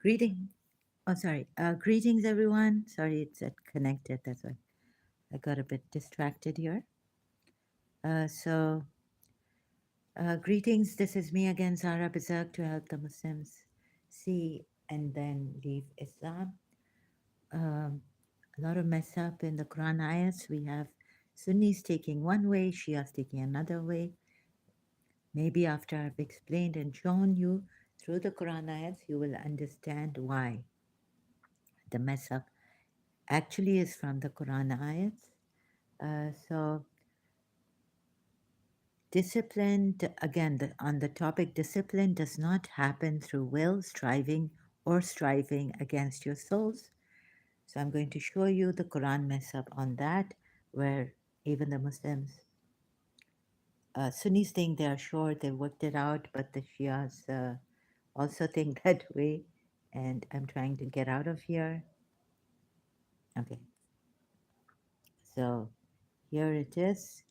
Greeting. Oh, sorry. Greetings, everyone. Sorry, it's connected. That's why I got a bit distracted here. Greetings. This is me again, Zara Bazak, to help the Muslims see and then leave Islam. Um, a lot of mess up in the Quran ayats. We have Sunnis taking one way, Shias taking another way. Maybe after I've explained and shown you through the Quran ayats, you will understand why the mess up actually is from the Quran ayats. So discipline, again, on the topic, discipline does not happen through will, striving, or striving against your souls. So I'm going to show you the Quran mess up on that, where even the Muslims, Sunnis think they are sure they worked it out, but the Shias also think that way. And I'm trying to get out of here. Okay, so here it is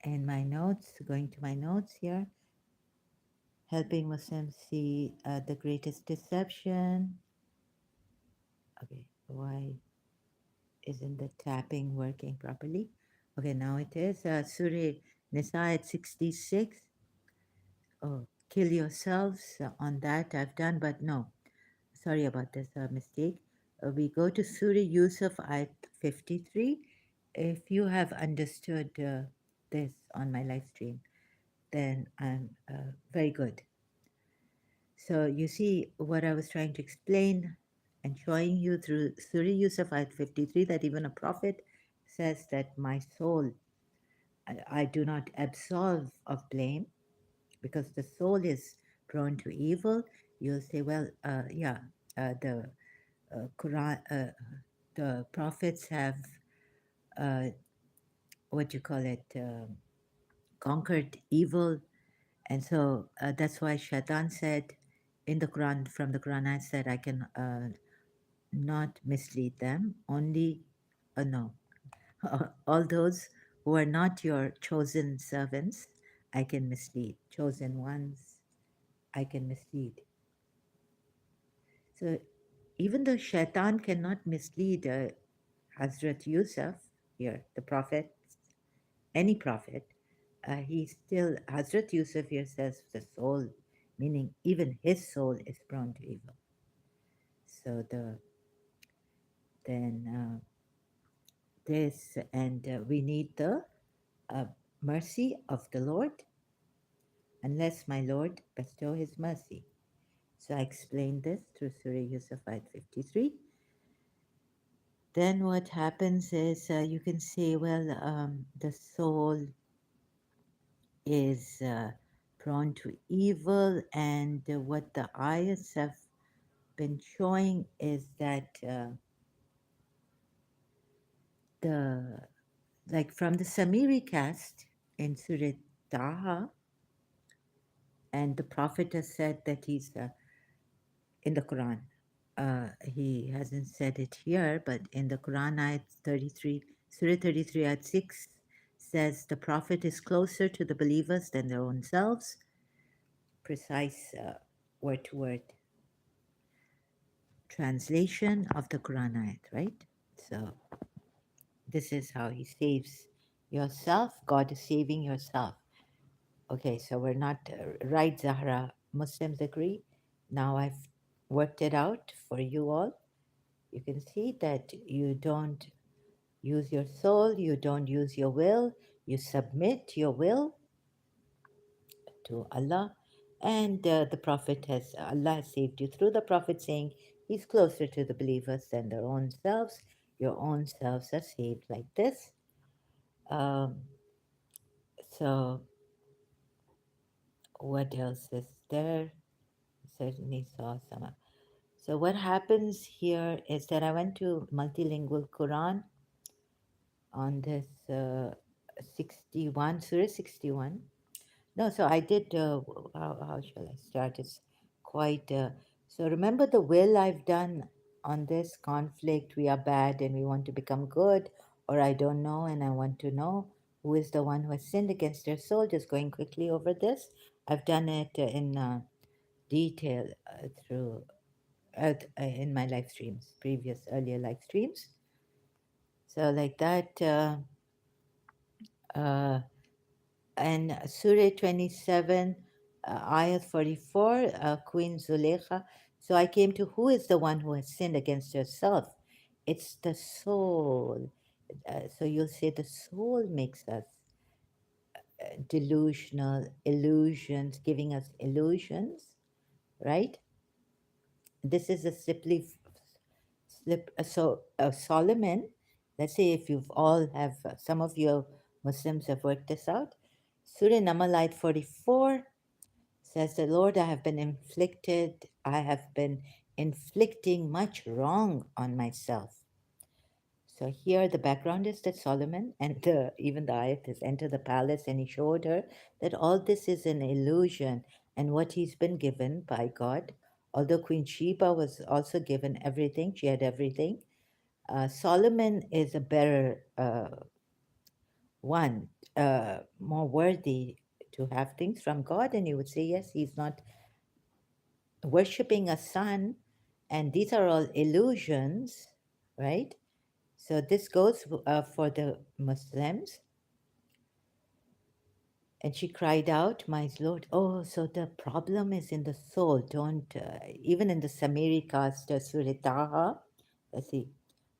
in my notes, going to my notes here. Helping Muslims see the greatest deception. Okay, why isn't the tapping working properly? Okay, now it is. Surah Nisa at 66. Oh, kill yourselves. On that I've done, but no. Sorry about this mistake. We go to Surah Yusuf at 53. If you have understood this on my live stream, then I'm very good. So you see what I was trying to explain and showing you through Surah Yusuf ayat 53 that even a prophet says that my soul, I do not absolve of blame because the soul is prone to evil. You'll say, well, yeah, the Quran, the prophets have, uh, what you call it, conquered evil. And so that's why Shaitan said in the Quran, from the Quran, I said, I can not mislead them, only, no, all those who are not your chosen servants, I can mislead. Chosen ones, I can mislead. So even though Shaitan cannot mislead Hazrat Yusuf here, the prophet, any prophet, he still, Hazrat Yusuf here says the soul, meaning even his soul is prone to evil. So then this, and we need the uh, mercy of the Lord, unless my Lord bestow his mercy. So I explained this through Surah Yusuf ayat 53. Then what happens is you can say, well, the soul is prone to evil, and what the ayahs have been showing is that the like from the Samiri caste in Surah Taha, and the Prophet has said that he's in the Quran. He hasn't said it here, but in the Quran, ayat 33, Surah 33, ayat 6 says the Prophet is closer to the believers than their own selves. Precise word to word translation of the Quran ayat, right? So this is how he saves yourself. God is saving yourself. Okay, so we're not right, Zahra. Muslims agree. Now I've worked it out for you all. You can see that you don't use your soul, you don't use your will, you submit your will to Allah. And the Prophet has, Allah has saved you through the Prophet saying he's closer to the believers than their own selves. Your own selves are saved like this. Um, so, what else is there? Certainly saw some. So, what happens here is that I went to multilingual Quran on this 61, Surah 61. No, so I did, how shall I start? It's quite, so remember the will I've done on this conflict. We are bad and we want to become good, or I don't know and I want to know who is the one who has sinned against their soul. Just going quickly over this. I've done it in detail through. in my live streams, previous earlier live streams. So like that, uh, and Surah 27, Ayat 44, Queen Zuleika. So I came to who is the one who has sinned against herself? It's the soul. So you'll say the soul makes us delusional, illusions, giving us illusions, right? This is a Solomon. Let's say if you've all have some of you Muslims have worked this out. Surah Namal 44 says, "The Lord, I have been inflicting much wrong on myself." So here the background is that Solomon and even the ayat is enter the palace, and he showed her that all this is an illusion and what he's been given by God. Although Queen Sheba was also given everything, she had everything. Solomon is a better one, more worthy to have things from God. And you would say, yes, he's not worshipping a sun, and these are all illusions, right? So this goes for the Muslims. And she cried out, "My Lord." Oh, so the problem is in the soul. Don't, even in the Samiri cast, Surah Taha, let's see,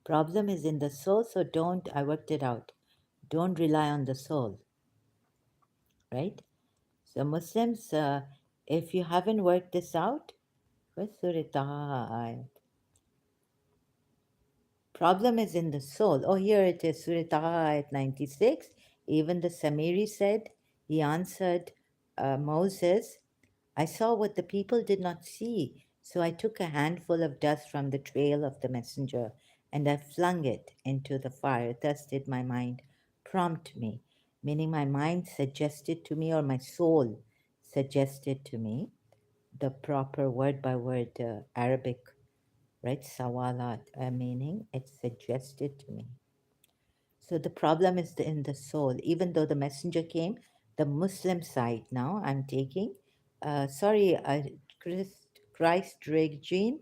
problem is in the soul, so don't, I worked it out. Don't rely on the soul, right? So Muslims, if you haven't worked this out, where's Surah Taha? Problem is in the soul. Oh, here it is, Surah Taha at 96. Even the Samiri said, he answered Moses, "I saw what the people did not see, so I took a handful of dust from the trail of the messenger and I flung it into the fire. Thus did my mind prompt me," meaning my mind suggested to me, or my soul suggested to me, the proper word by word Arabic, right? Sawalat, meaning it suggested to me. So the problem is in the soul. Even though the messenger came, the Muslim side now I'm taking. Sorry, Christ Regine.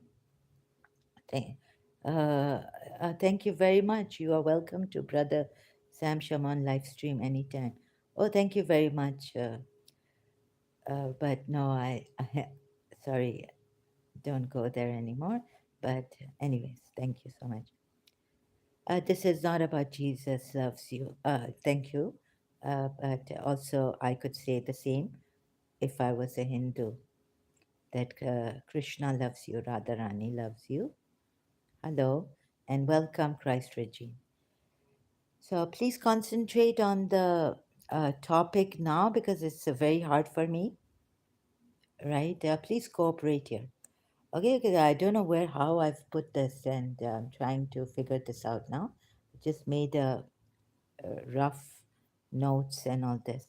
Thank, uh, thank you very much. You are welcome to Brother Sam Shaman live stream anytime. Oh, thank you very much. But no, sorry, don't go there anymore. But anyways, thank you so much. This is not about Jesus loves you. Thank you. But also, I could say the same if I was a Hindu, that Krishna loves you, Radharani loves you. Hello, and welcome, Christ Regine. So please concentrate on the topic now because it's very hard for me, right? Please cooperate here. Okay, okay, I don't know how I've put this, and I'm trying to figure this out now. Just made a rough notes and all this.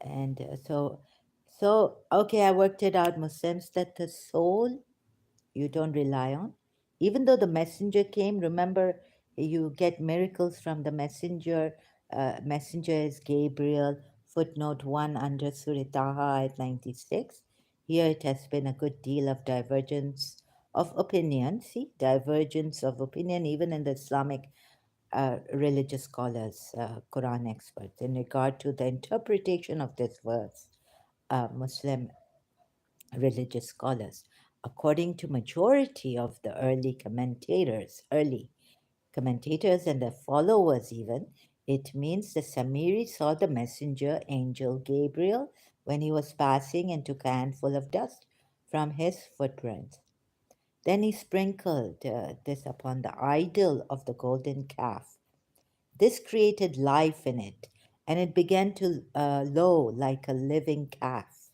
And so, okay, I worked it out, Muslims, that the soul you don't rely on. Even though the messenger came, remember, you get miracles from the messenger. Messenger is Gabriel, footnote 1 under Surah Taha at 96. Here it has been a good deal of divergence of opinion. See, divergence of opinion, even in the Islamic religious scholars, Quran experts, in regard to the interpretation of this verse, Muslim religious scholars. According to majority of the early commentators and their followers even, it means the Samiri saw the messenger angel Gabriel when he was passing and took a handful of dust from his footprints. Then he sprinkled this upon the idol of the golden calf. This created life in it, and it began to low like a living calf.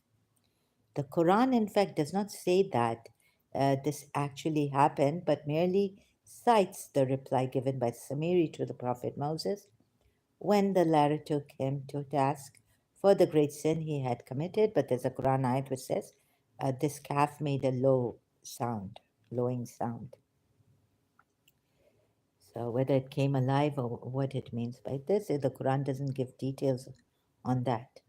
The Quran, in fact, does not say that this actually happened, but merely cites the reply given by Samiri to the Prophet Moses when the latter took him to task for the great sin he had committed. But there's a Quran ayat which says this calf made a lowing sound. So whether it came alive or what it means by this, the Quran doesn't give details on that.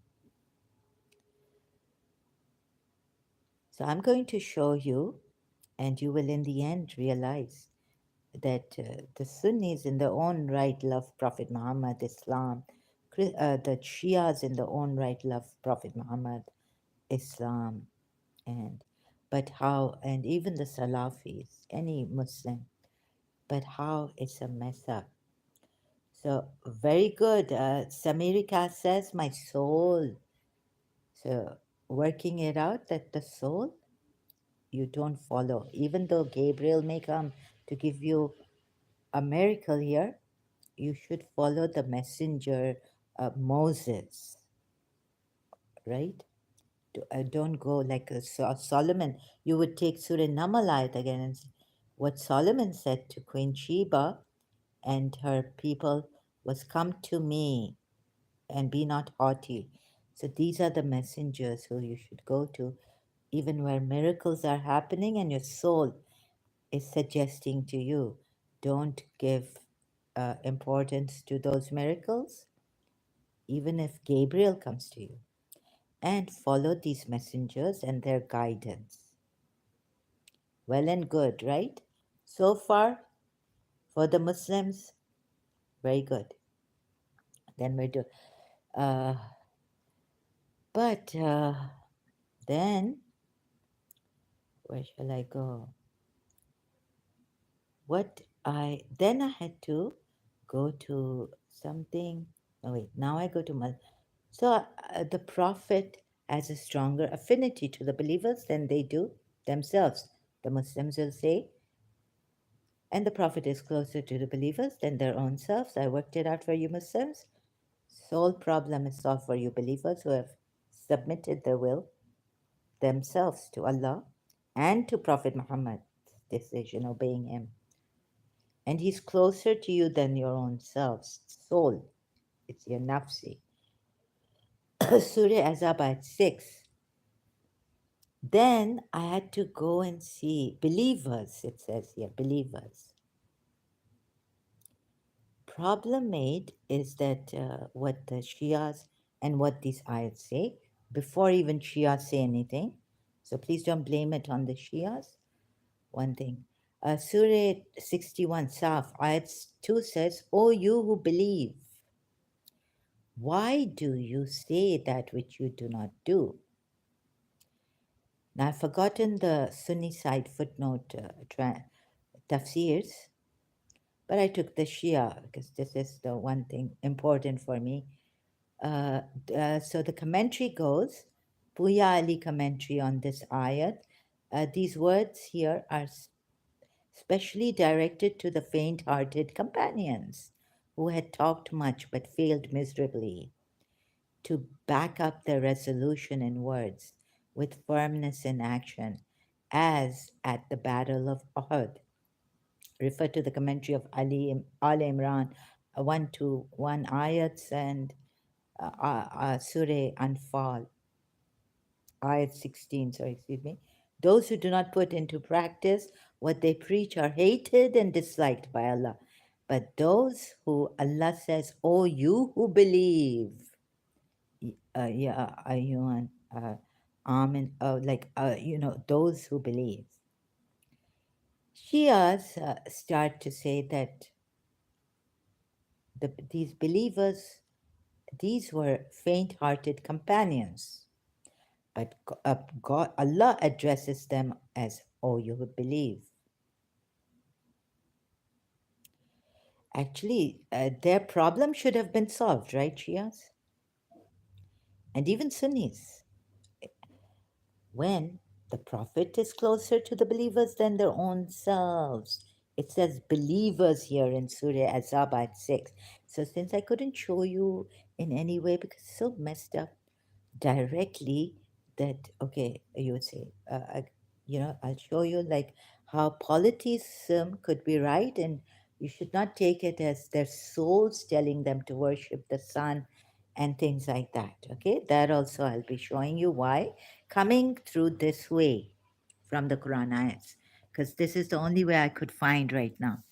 So I'm going to show you And you will, in the end, realize that the Sunnis, in their own right, love Prophet Muhammad, Islam. The Shias, in their own right, love Prophet Muhammad, Islam, and but how, and even the Salafis, any Muslim, but how it's a mess up. So very good. Samirika says, my soul. So working it out that the soul you don't follow, even though Gabriel may come to give you a miracle here, you should follow the messenger Moses, right? Don't go like Solomon. You would take Surah Namalayat again and what Solomon said to Queen Sheba and her people was, come to me and be not haughty. So these are the messengers who you should go to, even where miracles are happening and your soul is suggesting to you, don't give importance to those miracles, even if Gabriel comes to you, and follow these messengers and their guidance. Well and good, right? So far, for the Muslims, very good. Then we do. Uh, but then, where shall I go? Then I had to go to something. Oh, wait, now I go to So the Prophet has a stronger affinity to the believers than they do themselves. The Muslims will say, and the Prophet is closer to the believers than their own selves. I worked it out for you Muslims. Soul problem is solved for you believers who have submitted their will themselves to Allah and to Prophet Muhammad's decision, obeying him. And he's closer to you than your own selves. Soul, it's your nafsi. Surah Azab ayat 6. Then I had to go and see believers, it says here, believers. Problem made is that what the Shias and what these ayats say, before even Shias say anything, so please don't blame it on the Shias. One thing. Surah 61, Saf, ayat 2 says, O you who believe, why do you say that which you do not do? Now I've forgotten the Sunni side footnote tafsirs, but I took the Shia because this is the one thing important for me. So the commentary goes, Puya Ali commentary on this ayat. These words here are specially directed to the faint hearted companions who had talked much but failed miserably to back up their resolution in words with firmness in action, as at the Battle of Uhud. Refer to the commentary of Al Imran 1 to 1 ayats and Surah Anfal, ayat 16, sorry, excuse me. Those who do not put into practice what they preach are hated and disliked by Allah. But those who Allah says, "Oh, you who believe," yeah, ayuan, amen, those who believe. Shias start to say that these believers, these were faint-hearted companions, but Allah addresses them as, "Oh, you who believe." Actually, their problem should have been solved, right, Shias? And even Sunnis. When the Prophet is closer to the believers than their own selves. It says believers here in Surah Azab 6. So since I couldn't show you in any way because it's so messed up directly, that okay, you would say, I'll show you like how polytheism could be right, and you should not take it as their souls telling them to worship the sun and things like that. Okay, that also I'll be showing you why coming through this way from the Quran ayats, because this is the only way I could find right now.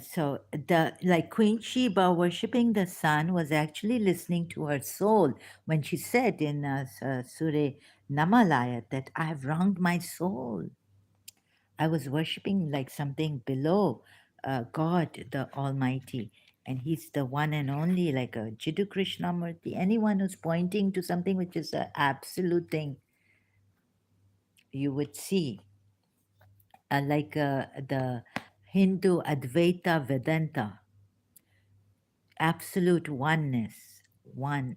So the like Queen Sheba worshiping the sun was actually listening to her soul when she said in Surah Namalaya, that I have wronged my soul. I was worshipping like something below God, the Almighty. And He's the one and only, like a Jiddu Krishnamurti. Anyone who's pointing to something which is an absolute thing, you would see, like the Hindu Advaita Vedanta, absolute oneness, one.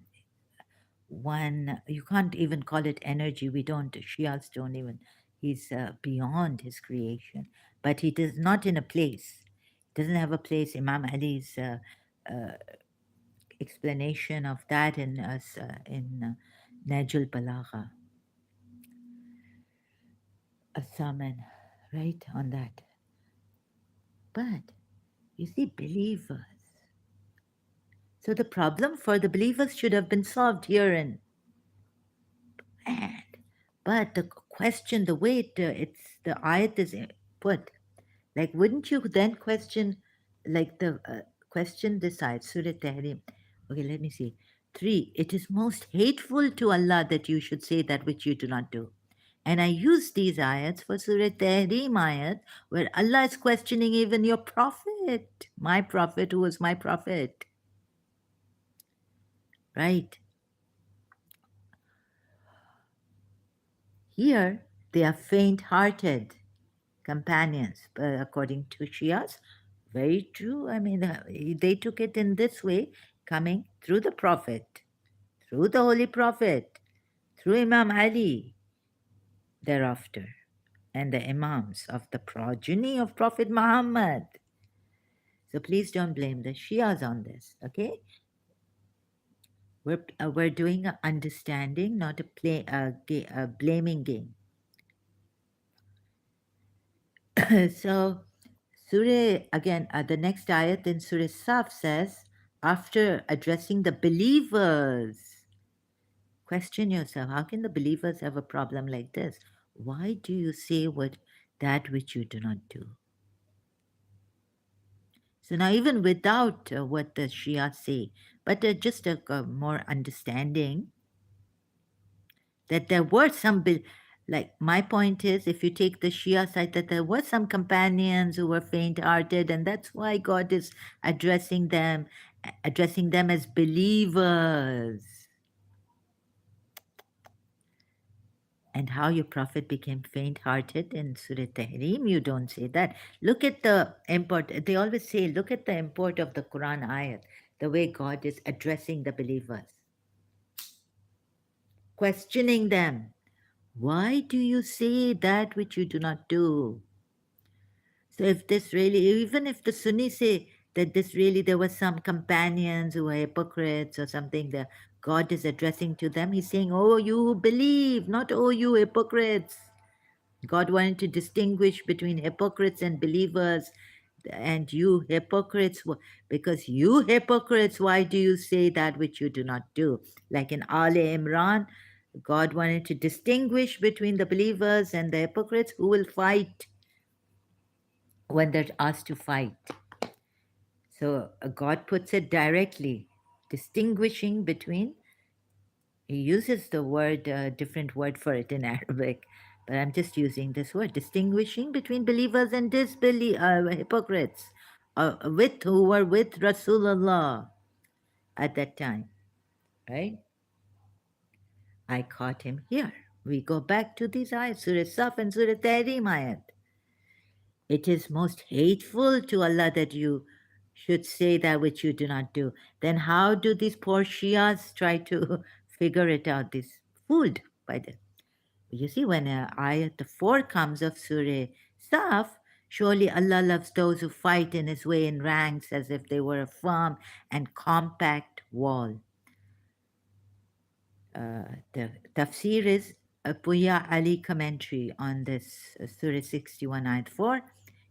You can't even call it energy. We don't. Shias don't even. He's beyond his creation, but he does not in a place. Doesn't have a place. Imam Ali's uh, explanation of that in Najul Balagha, a sermon, right on that. But you see, believers. So the problem for the believers should have been solved here and and. But the question, the way it's the ayat is put, like, wouldn't you then question, like the question decides, Surah Tahrim. Okay, let me see. 3. It is most hateful to Allah that you should say that which you do not do. And I use these ayats for Surah Tahrim ayat, where Allah is questioning even your prophet, my prophet, who was my prophet, right? Here, they are faint hearted companions, according to Shias. Very true. I mean, they took it in this way, coming through the Prophet, through the Holy Prophet, through Imam Ali thereafter, and the Imams of the progeny of Prophet Muhammad. So please don't blame the Shias on this, okay? We're doing a understanding, not a blaming game. So, Surah, again, the next ayat in Surah Saf says, after addressing the believers, question yourself, how can the believers have a problem like this? Why do you say that which you do not do? So now, even without what the Shia say, but just a more understanding that there were some, like my point is, if you take the Shia side, that there were some companions who were faint-hearted, and that's why God is addressing them as believers. And how your prophet became faint-hearted in Surah Tahrim, you don't say that. Look at the import. They always say, look at the import of the Quran ayat, the way God is addressing the believers, questioning them. Why do you say that which you do not do? So if this really, even if the Sunnis say that this really, there were some companions who were hypocrites or something that God is addressing to them, he's saying, oh, you who believe, not oh, you hypocrites. God wanted to distinguish between hypocrites and believers. And you hypocrites, because you hypocrites, why do you say that which you do not do? Like in Ali Imran, God wanted to distinguish between the believers and the hypocrites who will fight when they're asked to fight. So God puts it directly, distinguishing between. He uses the word, different word for it in Arabic, but I'm just using this word, distinguishing between believers and hypocrites, who were with Rasulullah at that time, right? I caught him here. We go back to these ayat, Surah Saf and Surah Tahrim ayat. It is most hateful to Allah that you should say that which you do not do. Then how do these poor Shias try to figure it out? This fooled by this. You see, when ayat 4 comes of Surah Saf, surely Allah loves those who fight in His way in ranks as if they were a firm and compact wall. The tafsir is a Puya Ali commentary on this Surah 61 ayat 4.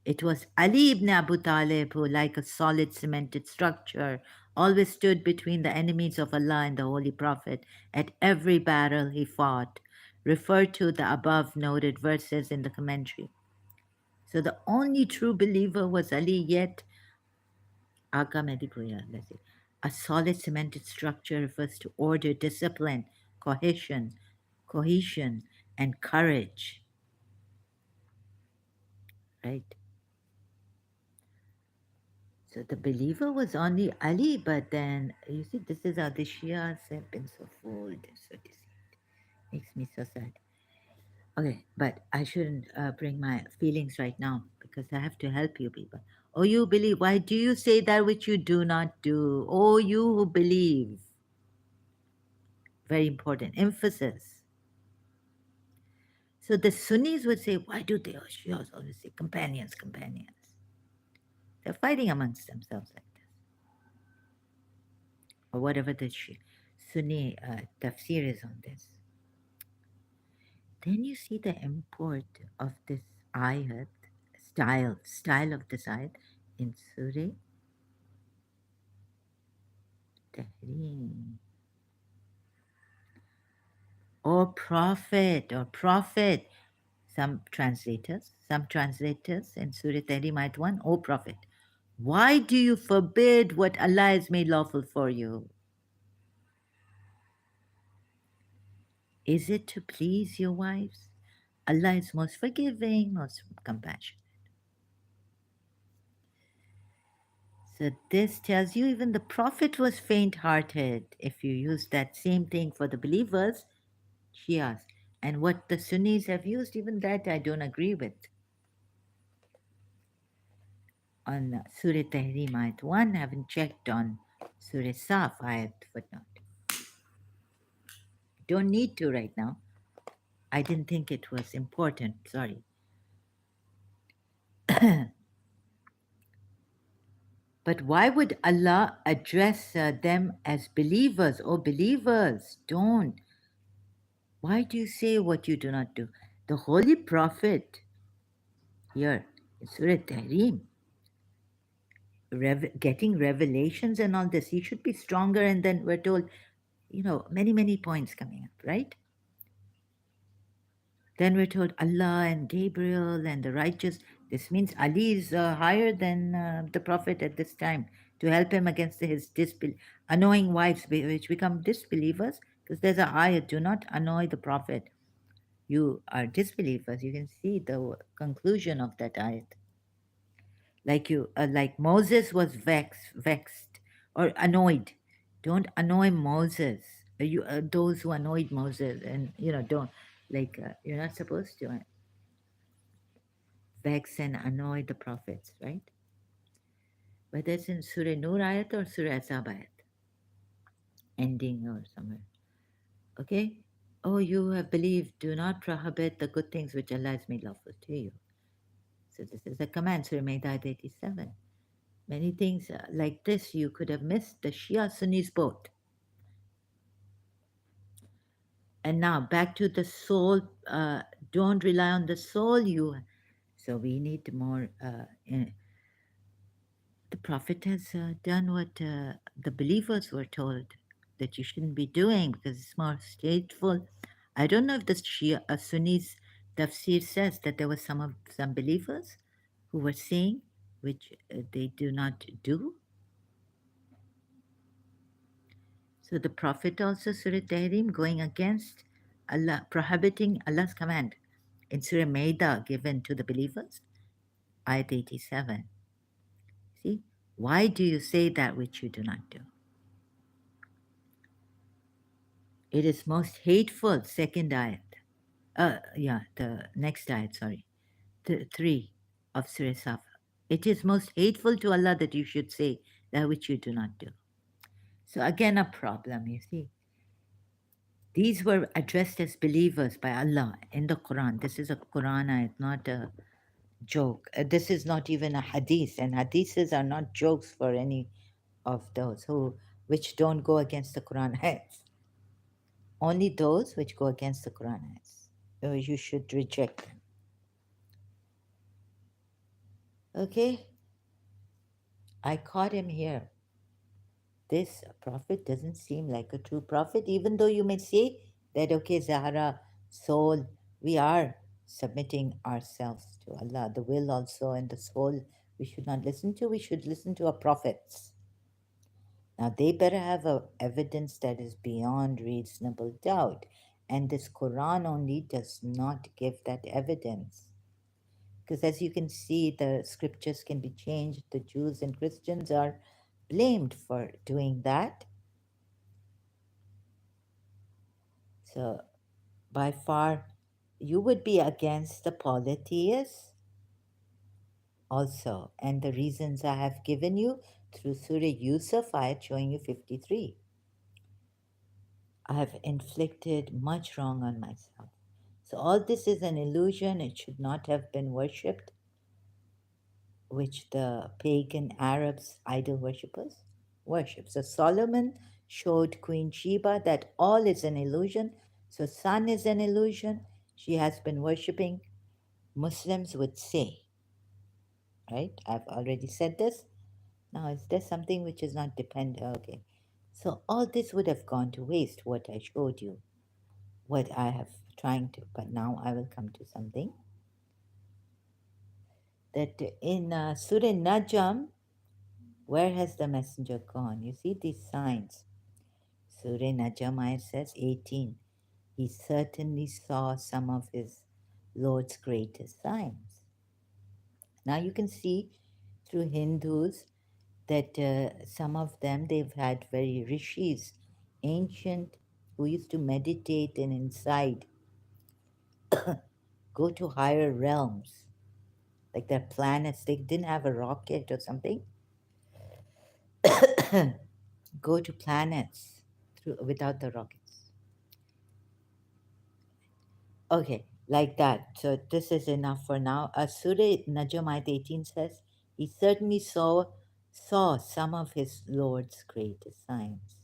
It was Ali ibn Abu Talib who, like a solid cemented structure, always stood between the enemies of Allah and the Holy Prophet at every battle he fought. Refer to the above noted verses in the commentary. So the only true believer was Ali, yet Aga Medipuya, let's see. A solid cemented structure refers to order, discipline, cohesion, cohesion, and courage, right? So the believer was only Ali, but then you see, this is how the Shias have been so fooled, so deceived. Makes me so sad. Okay, but I shouldn't bring my feelings right now because I have to help you people. Oh, you believe. Why do you say that which you do not do? Oh, you who believe. Very important emphasis. So the Sunnis would say, why do they, Shias always say, companions, companions? They're fighting amongst themselves like this. Or whatever the Sunni tafsir is on this. Then you see the import of this ayat, style of this ayat in Surah Tahrim. Or prophet. Some translators in Surah Tahrim ayat 1, O prophet, why do you forbid what Allah has made lawful for you? Is it to please your wives? Allah is most forgiving, most compassionate. So this tells you even the Prophet was faint-hearted. If you use that same thing for the believers, Shias, and what the Sunnis have used, even that I don't agree with. On Surah Tahrim Ayat 1, I haven't checked on Surah Saf Ayat footnote. Don't need to right now. I didn't think it was important, sorry. But why would Allah address them as believers? Oh, believers, don't. Why do you say what you do not do? The Holy Prophet here in Surah Tahrim, getting revelations and all this, he should be stronger. And then we're told, many, many points coming up, right? Then we're told Allah and Gabriel and the righteous. This means Ali is higher than the Prophet at this time to help him against his annoying wives, which become disbelievers. Because there's a ayat, do not annoy the Prophet. You are disbelievers. You can see the conclusion of that ayat. Like Moses was vexed or annoyed. Don't annoy Moses. Those who annoyed Moses, and don't you're not supposed to vex and annoy the prophets, right? Whether it's in Surah Nur ayat or Surah Asab ayat, ending or somewhere. Okay? Oh, you have believed, do not prohibit the good things which Allah has made lawful to you. So this is a command, Surah Maida ayat 87. Many things like this you could have missed the Shia Sunnis both. And now back to the soul. Don't rely on the soul. So we need more. The Prophet has done what the believers were told that you shouldn't be doing because it's more stateful. I don't know if the Shia Sunnis tafsir says that there were some believers who were saying which they do not do. So the Prophet also, Surah Tahrim, going against Allah, prohibiting Allah's command in Surah Maida given to the believers, Ayat 87. See, why do you say that which you do not do? It is most hateful, second ayat. The next ayat, sorry. 3 of Surah Saf. It is most hateful to Allah that you should say that which you do not do. So again, a problem, you see. These were addressed as believers by Allah in the Quran. This is a Quran ayat, not a joke. This is not even a hadith, and hadiths are not jokes for any of those which don't go against the Quran ayats. Only those which go against the Quran ayats. You should reject them. Okay? I caught him here. This prophet doesn't seem like a true prophet, even though you may say that, okay, Zahra, soul, we are submitting ourselves to Allah. The will also and the soul we should not listen to. We should listen to our prophets. Now, they better have evidence that is beyond reasonable doubt. And this Quran only does not give that evidence. Because as you can see, the scriptures can be changed. The Jews and Christians are blamed for doing that. So, by far, you would be against the polytheists also. And the reasons I have given you through Surah Yusuf, I am showing you 53. I have inflicted much wrong on myself. So, all this is an illusion. It should not have been worshipped, which the pagan Arabs, idol worshippers, worship. So Solomon showed Queen Sheba that all is an illusion. So sun is an illusion. She has been worshipping. Muslims would say, right? I've already said this. Now, is there something which is not dependent? Okay. So all this would have gone to waste, what I showed you, what I have trying to, but now I will come to something that in Surah Najm, where has the messenger gone? You see these signs. Surah Najm says 18. He certainly saw some of his Lord's greatest signs. Now you can see through Hindus that some of them, they've had very rishis, ancient, who used to meditate and inside go to higher realms. Like their planets, they didn't have a rocket or something. Go to planets through without the rockets. Okay, like that. So this is enough for now. Surah Najm ayat 18 says, he certainly saw some of his Lord's greatest signs.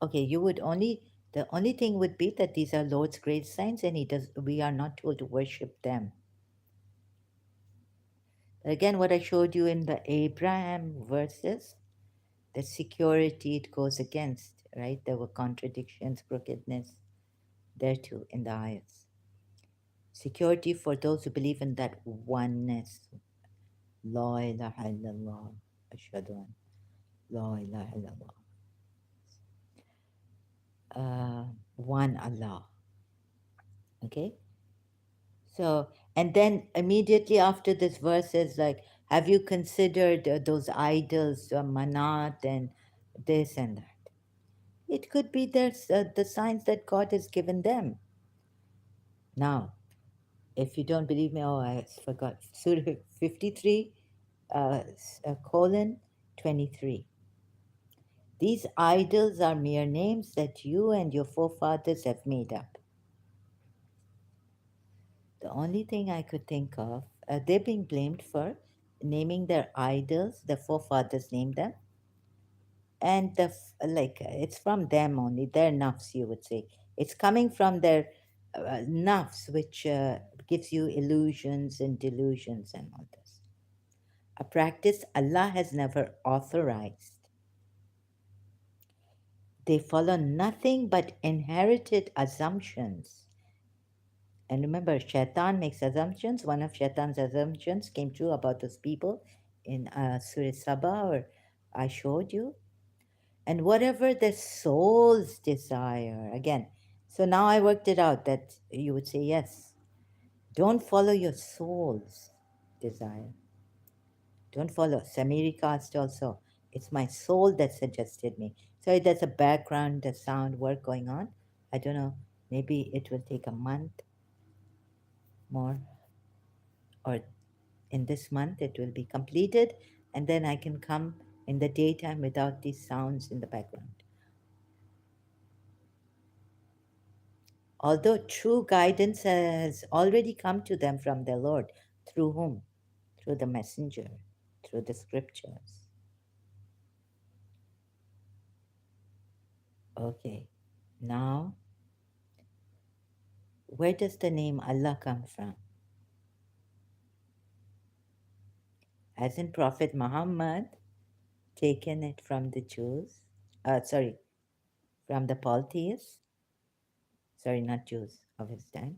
Okay, you would only, the only thing would be that these are Lord's great signs and we are not told to worship them. Again, what I showed you in the Abraham verses, the security it goes against, right? There were contradictions, crookedness there too in the ayats. Security for those who believe in that oneness. La ilaha illallah. Ashhadu an la ilaha illallah. One Allah. Okay? So, and then immediately after this verse is like, have you considered those idols, Manat and this and that? It could be there's the signs that God has given them. Now, if you don't believe me, oh, I forgot. Surah 53, colon 23. These idols are mere names that you and your forefathers have made up. The only thing I could think of, they're being blamed for naming their idols, the forefathers named them, and it's from them only, their nafs, you would say. It's coming from their nafs, which gives you illusions and delusions and all this. A practice Allah has never authorized. They follow nothing but inherited assumptions. And remember, Shaitan makes assumptions. One of Shaitan's assumptions came true about those people in Surah Sabah, or I showed you. And whatever the soul's desire, again, so now I worked it out that you would say, yes, don't follow your soul's desire. Don't follow. Samiri cast also. It's my soul that suggested me. Sorry, there's a background, the sound work going on. I don't know. Maybe it will take a month more, or in this month it will be completed, and then I can come in the daytime without these sounds in the background. Although true guidance has already come to them from their Lord. Through whom? Through the messenger, through the scriptures. Okay, now where does the name Allah come from? As in Prophet Muhammad taken it from the Jews, from the polytheists, sorry, not Jews of his time.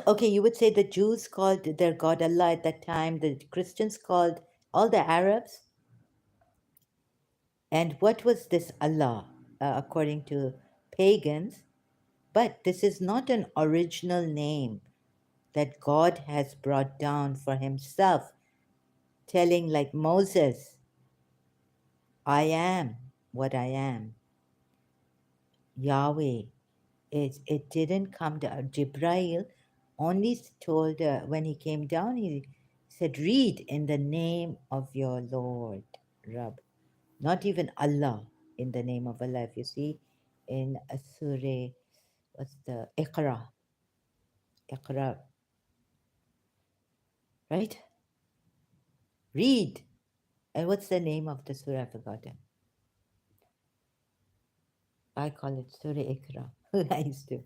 Okay, you would say the Jews called their God Allah at that time, the Christians called all the Arabs. And what was this Allah according to pagans, but this is not an original name that God has brought down for himself, telling like Moses, I am what I am. Yahweh. It didn't come down. Jibrail only told when he came down, he said, read in the name of your Lord, Rab. Not even Allah, in the name of Allah. If you see in a surah, what's the Iqra, Iqra, right? Read. And what's the name of the surah? I've forgotten. I call it Surah Iqra. I used to.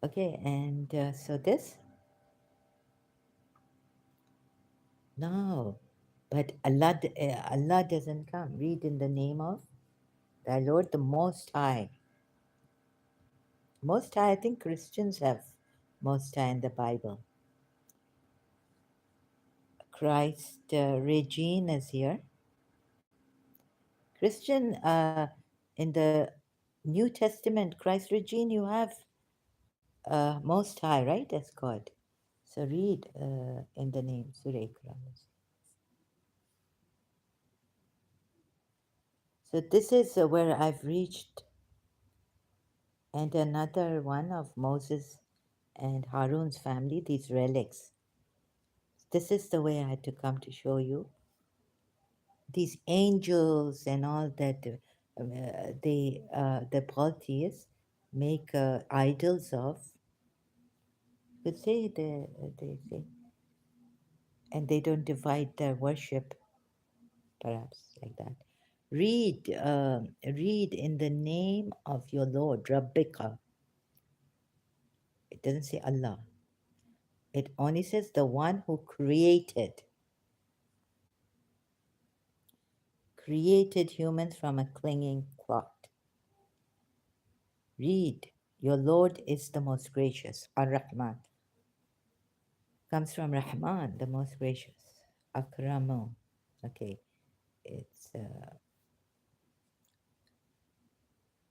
Okay, and so this? No. But Allah doesn't come. Read in the name of thy Lord, the Most High. Most High, I think Christians have Most High in the Bible. Christ Regine is here. Christian, in the New Testament, Christ Regine, you have Most High, right, as God. So read in the name, Surah Ikram. So this is where I've reached, and another one of Moses and Harun's family, these relics. This is the way I had to come to show you. These angels and all that the polytheists make idols of. You could say they say, and they don't divide their worship, perhaps like that. Read in the name of your Lord, Rabbika. It doesn't say Allah. It only says the one who created humans from a clinging clot. Read, your Lord is the most gracious. Ar-Rahman comes from Rahman, the most gracious. Akramu. Okay, it's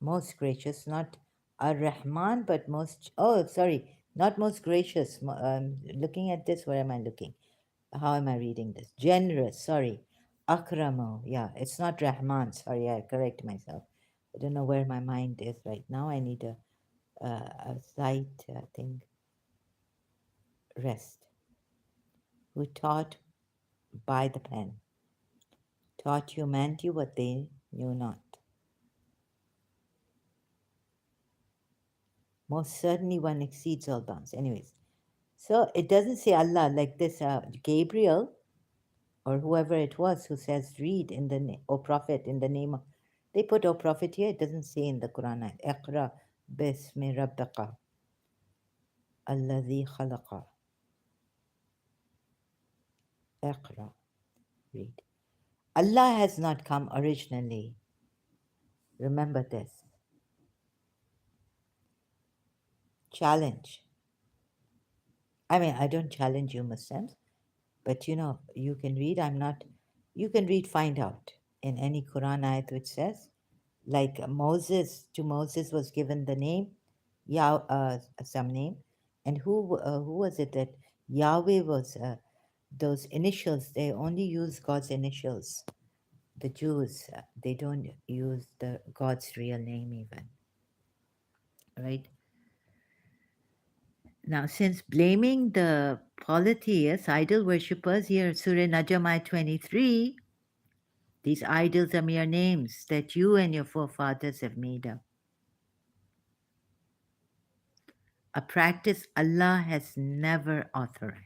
most gracious, not Ar-Rahman, but most, oh, sorry, not most gracious. Looking at this, where am I looking? How am I reading this? Generous, sorry. Akramu, yeah, it's not Rahman, sorry, I correct myself. I don't know where my mind is right now. I need a slight thing, rest. Who taught by the pen, taught humanity what they knew not. Most certainly one exceeds all bounds. Anyways, so it doesn't say Allah like this. Gabriel or whoever it was who says read in the or prophet in the name of. They put O prophet here. It doesn't say in the Quran. Iqra bismi rabbika alladhi khalaqa. Iqra, read. Allah has not come originally. Remember this. Challenge. I mean, I don't challenge you Muslims, but you can read. You can read, find out in any Quran ayat which says, like to Moses was given the name, some name, and who was it that Yahweh was, those initials, they only use God's initials. The Jews, they don't use the God's real name even, right? Now, since blaming the polytheists, idol worshippers, here, Surah Najm ayat 23, these idols are mere names that you and your forefathers have made up. A practice Allah has never authorized.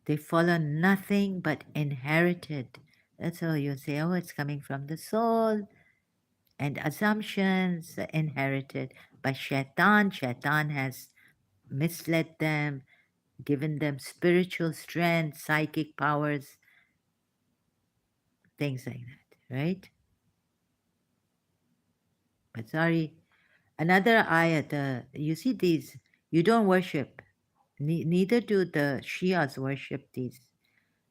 They follow nothing but inherited. That's all you say, oh, it's coming from the soul, and assumptions inherited by Shaitan. Shaitan has misled them, given them spiritual strength, psychic powers, things like that, right? But sorry, another ayat, you see these, you don't worship, neither do the Shias worship these.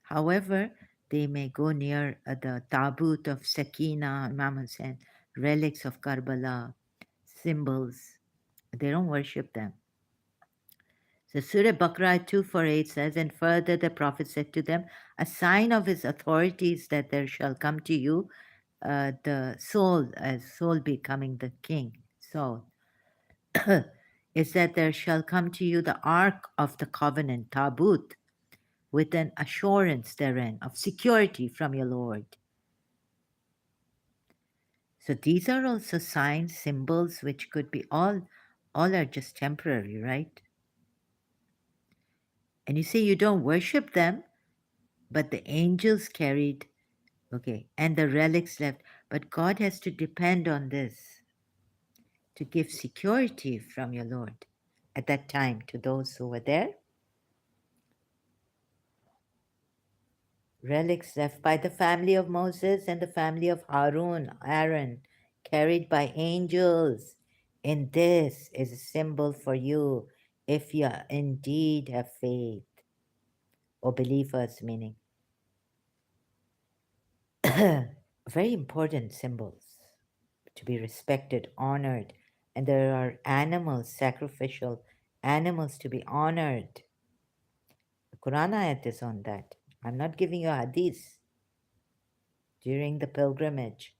However, they may go near the tabut of Sakina, Imam Hussein, relics of Karbala, symbols. They don't worship them. So Surah Baqarah 248 says, and further the Prophet said to them, a sign of his authority is that there shall come to you the soul, as soul becoming the king, soul, is that there shall come to you the ark of the covenant, tabut, with an assurance therein of security from your Lord. So these are also signs, symbols, which could be all are just temporary, right? And you say you don't worship them, but the angels carried, okay, and the relics left. But God has to depend on this to give security from your Lord at that time to those who were there. Relics left by the family of Moses and the family of Aaron, carried by angels. And this is a symbol for you if you indeed have faith, or believers, meaning very important symbols to be respected, honored. And there are animals, sacrificial animals to be honored. The Quran ayat is on that. I'm not giving you hadith during the pilgrimage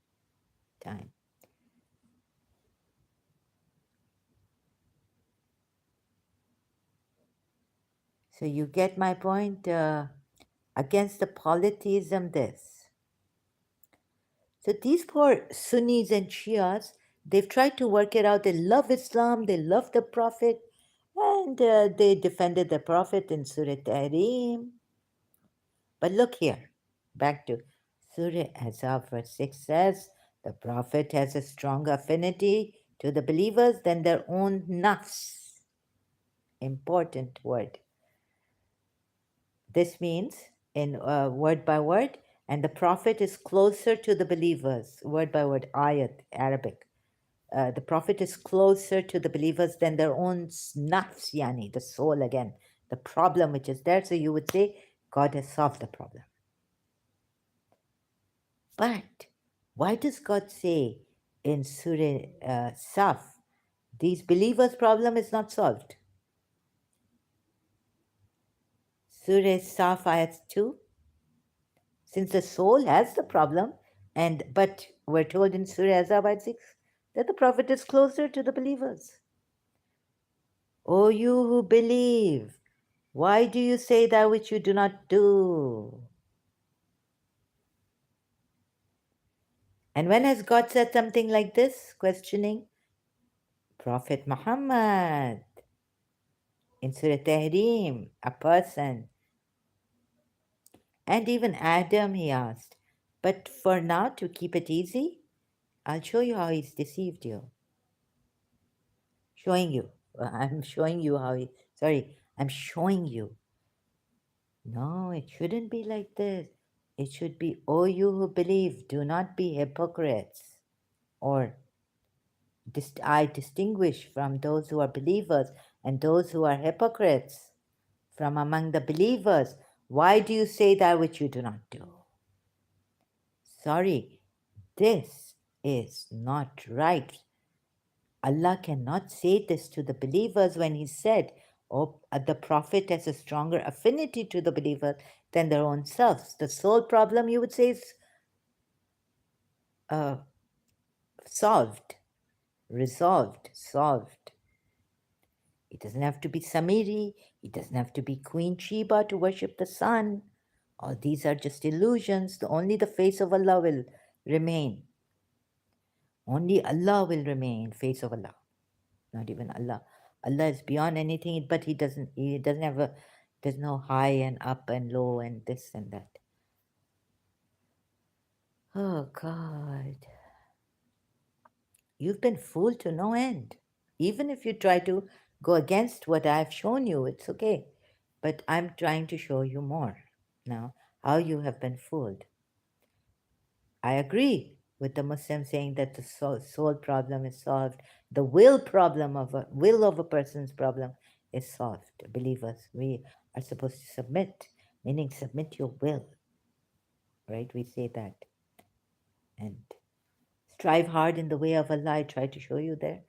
time. So you get my point? Against the polytheism, this. So these poor Sunnis and Shias, they've tried to work it out. They love Islam, they love the Prophet, and they defended the Prophet in Surah Tahrim. But look here, back to Surah Azab, verse 6 says, the Prophet has a strong affinity to the believers than their own nafs. Important word. This means, in word by word, and the Prophet is closer to the believers, word by word, ayat, Arabic. The Prophet is closer to the believers than their own nafs, yani, the soul again, the problem which is there. So you would say, God has solved the problem. But why does God say in Surah Saf, these believers' problem is not solved? Surah Saf ayat 2, since the soul has the problem, and but we're told in Surah Azab ayat 6 that the Prophet is closer to the believers. O you who believe, why do you say that which you do not do? And when has God said something like this? Questioning Prophet Muhammad in Surah Tahrim, a person. And even Adam, he asked. But for now, to keep it easy, I'll show you how he's deceived you. Showing you. I'm showing you how he. Sorry, I'm showing you. No, it shouldn't be like this. It should be, O you who believe, do not be hypocrites. Or I distinguish from those who are believers and those who are hypocrites from among the believers. Why do you say that which you do not do? Sorry, this is not right. Allah cannot say this to the believers when He said, oh, the Prophet has a stronger affinity to the believers than their own selves. The soul problem, you would say, is uh, solved, resolved, solved. It doesn't have to be Samiri, it doesn't have to be Queen Sheba to worship the sun. All these are just illusions. Only the face of Allah will remain. Only Allah will remain, face of Allah. Not even Allah. Allah is beyond anything, but He doesn't have there's no high and up and low and this and that. Oh God. You've been fooled to no end. Even if you try to go against what I've shown you, it's okay. But I'm trying to show you more now how you have been fooled. I agree with the Muslim saying that the soul problem is solved. The will of a person's problem is solved. Believers, we are supposed to submit, meaning submit your will. right? We say that. And strive hard in the way of Allah, I try to show you there.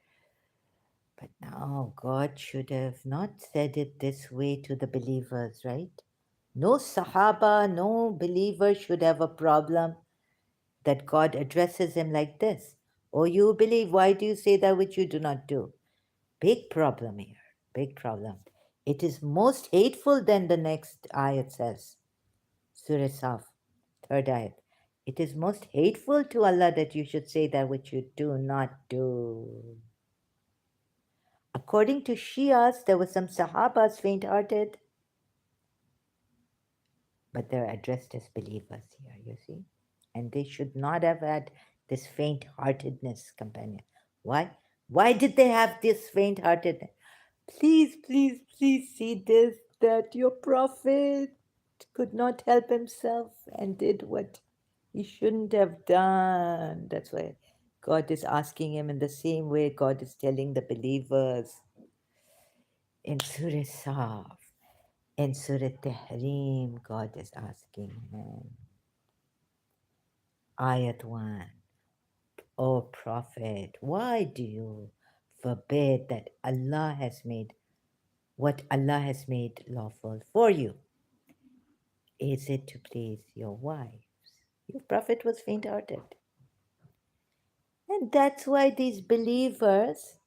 But now God should have not said it this way to the believers, right? No Sahaba, no believer should have a problem that God addresses him like this. Oh, you believe, why do you say that which you do not do? Big problem here, big problem. It is most hateful than the next ayat says, Surah Saf, third ayat. It is most hateful to Allah that you should say that which you do not do. According to Shias, there were some Sahabas faint hearted, but they're addressed as believers here, you see. And they should not have had this faint heartedness, companion. Why? Why did they have this faint heartedness? Please, please, please see this, that your prophet could not help himself and did what he shouldn't have done. That's why God is asking him in the same way God is telling the believers in Surah Saf. In Surah Tahrim, God is asking him, Ayat 1, O Prophet, why do you forbid that Allah has made what Allah has made lawful for you? Is it to please your wives? Your Prophet was faint hearted. And that's why these believers,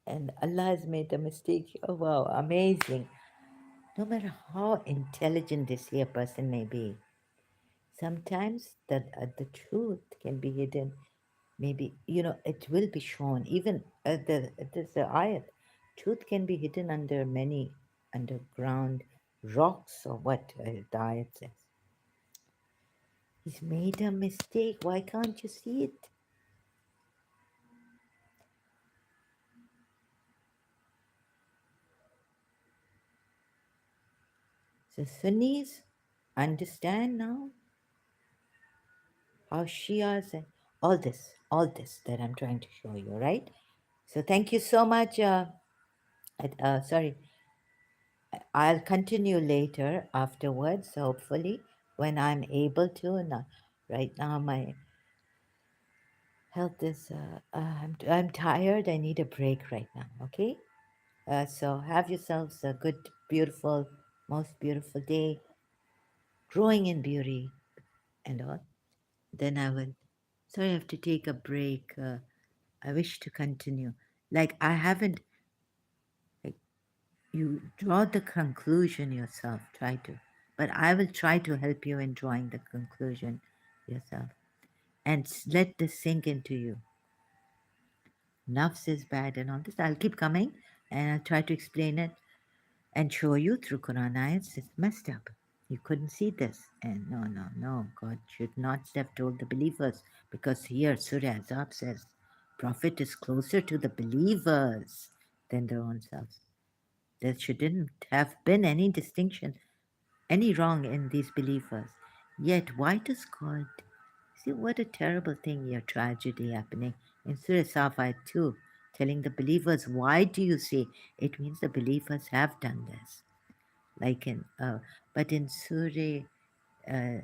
and Allah has made a mistake. Oh, wow, amazing. No matter how intelligent this here person may be, sometimes the truth can be hidden. Maybe, it will be shown. Even there's the ayat. Truth can be hidden under many underground rocks or what the ayat says. He's made a mistake. Why can't you see it? So Sunnis understand now how Shias and all this that I'm trying to show you, right? So thank you so much. Sorry, I'll continue later afterwards, hopefully, when I'm able to. And right now, my health is, I'm tired. I need a break right now, okay? So have yourselves a good, beautiful, most beautiful day, growing in beauty and all. Then I will. Sorry, I have to take a break. I wish to continue. Like, I haven't, like, you draw the conclusion yourself, try to. But I will try to help you in drawing the conclusion yourself. And let this sink into you. Nafs is bad and all this. I'll keep coming and I'll try to explain it and show you through Quran ayats. It's messed up. You couldn't see this. And no, no, no. God should not have told the believers because here Surah Azab says, Prophet is closer to the believers than their own selves. There shouldn't have been any distinction, any wrong in these believers. Yet, why does God see what a terrible thing here, tragedy happening in Surah Safai 2, telling the believers, why do you say? It means the believers have done this. Like but in Surah, uh,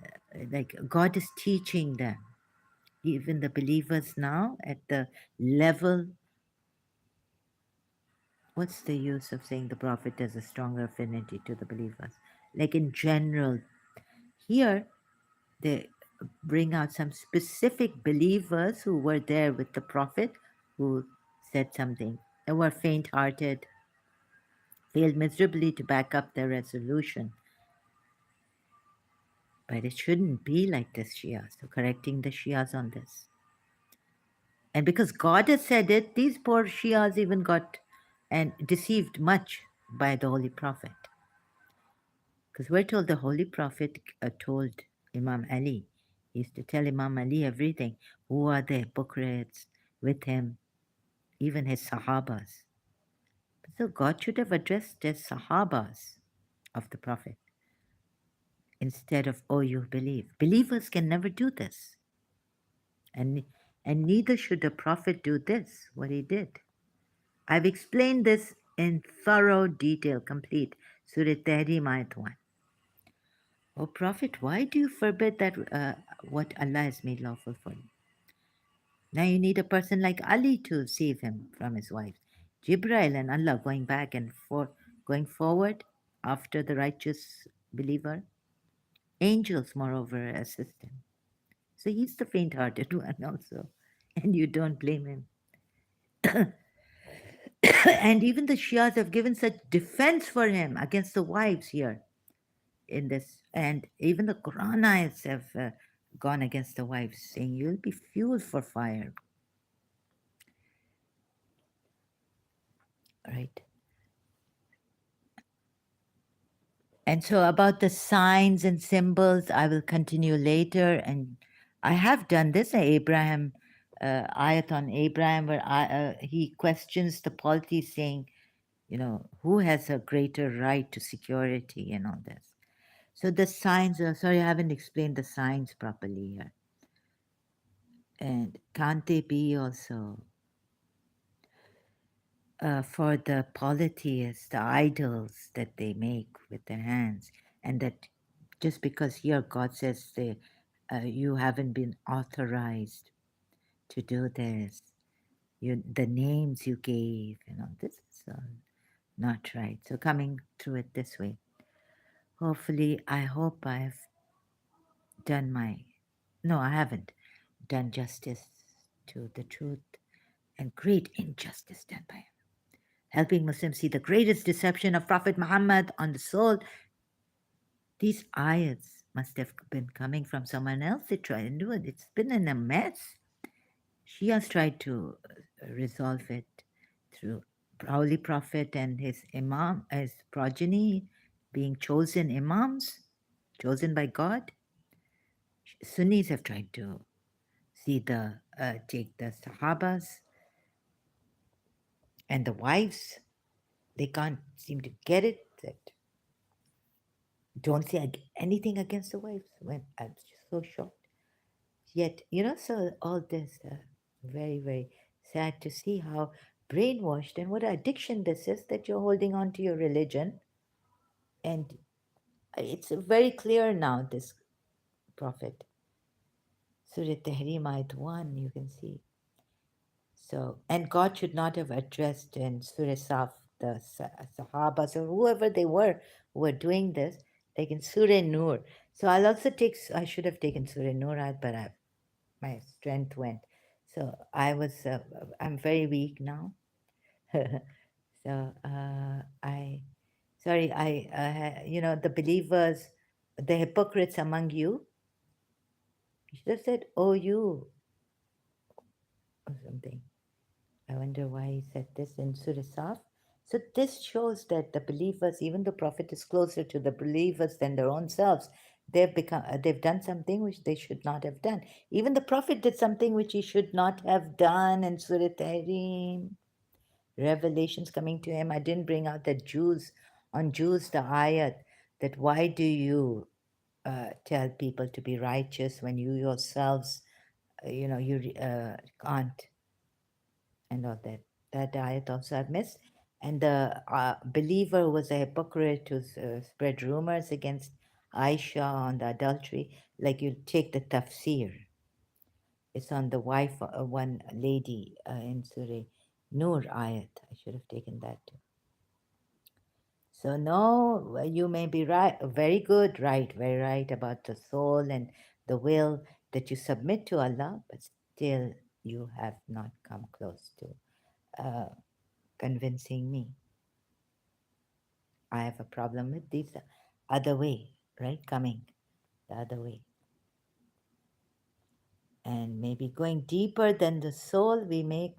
like God is teaching them, even the believers now at the level. What's the use of saying the Prophet has a stronger affinity to the believers? Like in general, here they bring out some specific believers who were there with the Prophet who said something and were faint hearted, failed miserably to back up their resolution. But it shouldn't be like this, Shia. So correcting the Shias on this. And because God has said it, these poor Shias even got and deceived much by the Holy Prophet. Because we're told the Holy Prophet told Imam Ali, he used to tell Imam Ali everything. Who are the hypocrites with him? Even his Sahabas. So God should have addressed his Sahabas of the Prophet instead of, oh, you believe. Believers can never do this. And, and neither should the Prophet do this, what he did. I've explained this in thorough detail, complete. Surah Tahrim Ayat 1. O Prophet, why do you forbid that what Allah has made lawful for you? Now you need a person like Ali to save him from his wives. Jibril and Allah going back and forth, going forward after the righteous believer. Angels, moreover, assist him. So he's the faint hearted one also. And you don't blame him. And even the Shias have given such defense for him against the wives here in this. And even the Quran ayats have gone against the wives, saying, you'll be fuel for fire. Right? And so, about the signs and symbols, I will continue later. And I have done this, Abraham, ayat on Abraham, where he questions the polity, saying, who has a greater right to security and all this. So, the signs, sorry, I haven't explained the signs properly here. And can't they be also for the polytheists, the idols that they make with their hands, and that just because here God says you haven't been authorized to do this, the names you gave, this is not right. So coming through it this way, hopefully, I hope I've done no, I haven't done justice to the truth and great injustice done by him, helping Muslims see the greatest deception of Prophet Muhammad on the soul. These ayats must have been coming from someone else. They tried and do it. It's been in a mess. Shias tried to resolve it through Holy Prophet and his imam, his progeny being chosen imams, chosen by God. Sunnis have tried to take the Sahabas and the wives. They can't seem to get it. That don't say anything against the wives. When I'm just so shocked. Yet, so all this, very, very sad to see how brainwashed and what addiction this is that you're holding on to your religion. And it's very clear now, this prophet. Surah Tahrim Ayat 1, you can see. So, and God should not have addressed in Surah Saf the Sahabas or whoever they were who were doing this, like in Surah Nur. So I'll also I should have taken Surah Nur out, but my strength went. So I'm very weak now. So the believers, the hypocrites among you, you should have said, oh, you, or something. I wonder why he said this in Surah Saf. So this shows that the believers, even the prophet is closer to the believers than their own selves. They've done something which they should not have done. Even the prophet did something which he should not have done in Surah Tahrim. Revelations coming to him. I didn't bring out the Jews, the ayat, that why do you tell people to be righteous when you yourselves, you can't, and all that. That ayat also I've missed. And the believer was a hypocrite who spread rumors against Aisha on the adultery. Like you take the tafsir. It's on the wife, one lady in Surah Nur ayat. I should have taken that too. So no, you may be right, very good, right, very right about the soul and the will that you submit to Allah, but still you have not come close to uh, convincing me. I have a problem with this other way, right? Coming the other way. And maybe going deeper than the soul, we may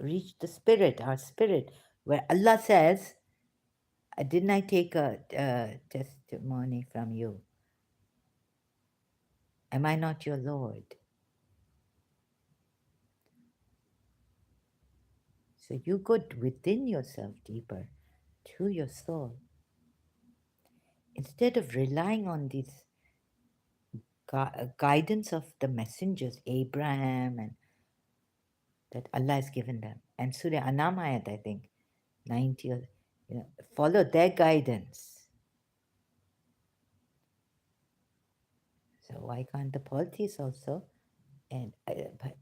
reach the spirit, our spirit, where Allah says, didn't I take a testimony from you? Am I not your Lord? So you go within yourself deeper to your soul. Instead of relying on this guidance of the messengers, Abraham, and that Allah has given them. And Surah Anam ayat, I think, 90, follow their guidance. So why can't the politics also? And but,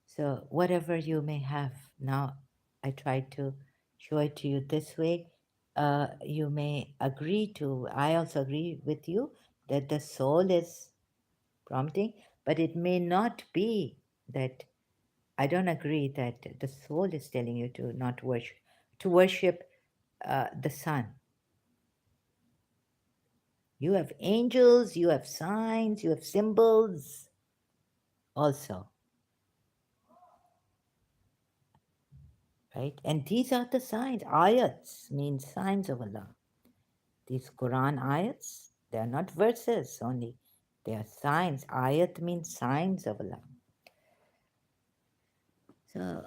so whatever you may have now, I try to show it to you this way. You may agree to. I also agree with you that the soul is prompting, but it may not be that. I don't agree that the soul is telling you to not worship, to worship the sun. You have angels, you have signs, you have symbols also, right? And these are the signs. Ayats mean signs of Allah. These Quran ayats, they are not verses only, they are signs. Ayat means signs of Allah. So,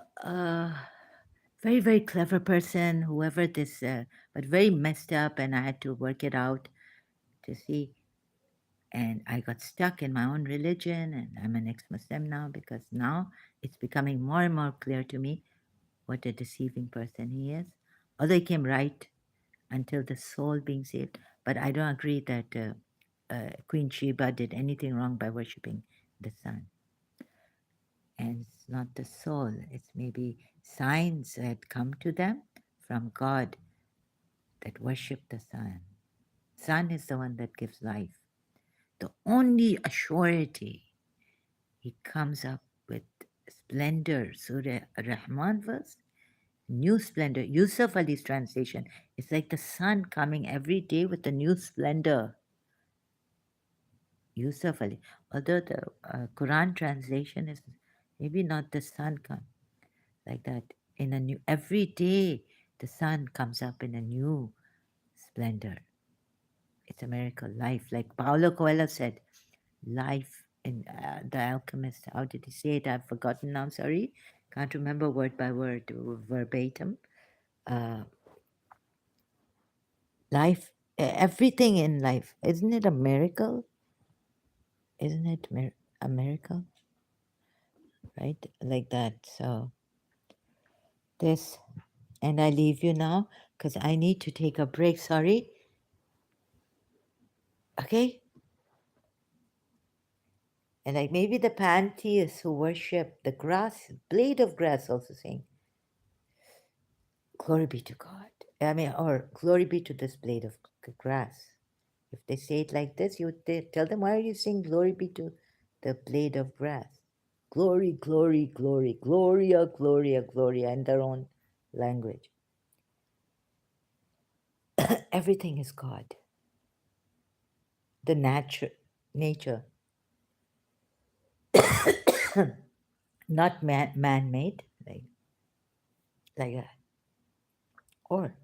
very, very clever person, whoever this, but very messed up, and I had to work it out to see. And I got stuck in my own religion, and I'm an ex Muslim now because now it's becoming more and more clear to me what a deceiving person he is. Although he came right until the soul being saved, but I don't agree that Queen Sheba did anything wrong by worshipping the sun. And it's not the soul, it's maybe signs that come to them from God that worship the sun. Sun is the one that gives life. The only assurity he comes up with splendor. Surah Rahman verse, new splendor. Yusuf Ali's translation. It's like the sun coming every day with a new splendor. Yusuf Ali. Although the Quran translation is maybe not the sun come like that. In a new every day the sun comes up in a new splendor. It's a miracle. Life, like Paulo Coelho said, life in The Alchemist. How did he say it? I've forgotten now. Sorry, can't remember word by word, verbatim. Uh, life, everything in life, isn't it a miracle? Isn't it a miracle? Right, like that. So this, and I leave you now because I need to take a break. Sorry. Okay. And like maybe the pantheists who worship the grass, blade of grass, also saying, "Glory be to God." I mean, or "Glory be to this blade of grass." If they say it like this, you would tell them, "Why are you saying glory be to the blade of grass?" Glory, glory, glory, Gloria, Gloria, Gloria, in their own language. Everything is God. The nature, not man-made, like that. Or,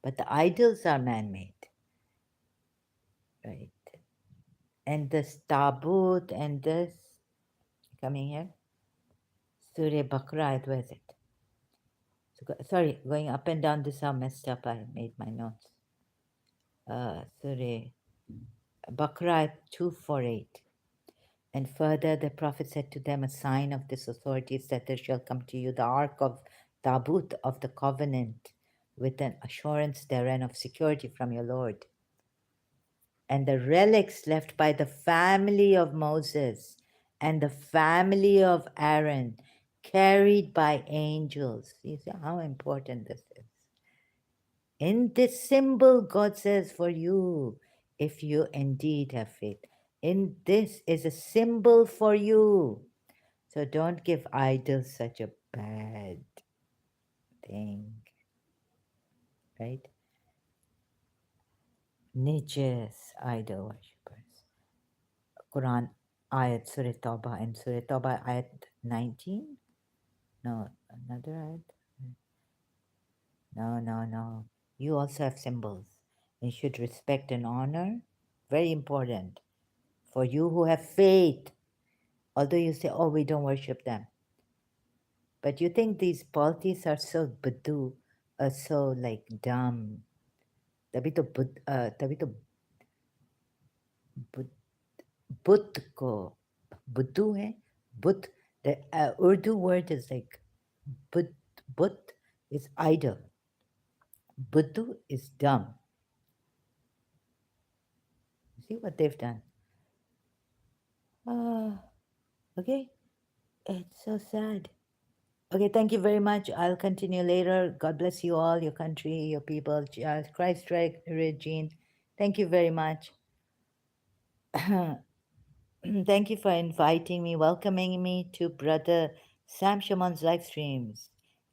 but the idols are man-made, right? And this tabut and this coming here, Surah Baqarah, where is it? So, sorry, going up and down, this is how messed up I made my notes. Surah Baqarah 248. And further, the Prophet said to them, a sign of this authority is that there shall come to you the ark of Tabut of the covenant, with an assurance therein of security from your Lord. And the relics left by the family of Moses and the family of Aaron, carried by angels. You see how important this is. In this symbol, God says, for you, if you indeed have faith. In this is a symbol for you. So don't give idols such a bad thing, right? Niches idol worshippers. Quran ayat Surah Tawbah and Surah Tawbah ayat 19. No, another ayat. No, no, no. You also have symbols. You should respect and honor. Very important for you who have faith. Although you say, oh, we don't worship them. But you think these polities are so badu, are so like dumb. तभी तो बुद्ध बुद्ध को बुद्धू है Buddha. The Urdu word is like buddh. Buddh is idle. Buddhu is dumb. You see what they've done? Ah, okay. It's so sad. Okay, thank you very much. I'll continue later. God bless you all, your country, your people. Christ, Regine. Thank you very much. Thank you for inviting me, welcoming me to Brother Sam Shamon's live streams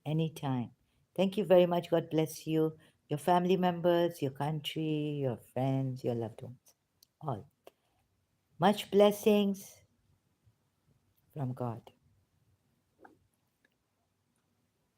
anytime. Thank you very much. God bless you, your family members, your country, your friends, your loved ones. All. Much blessings from God.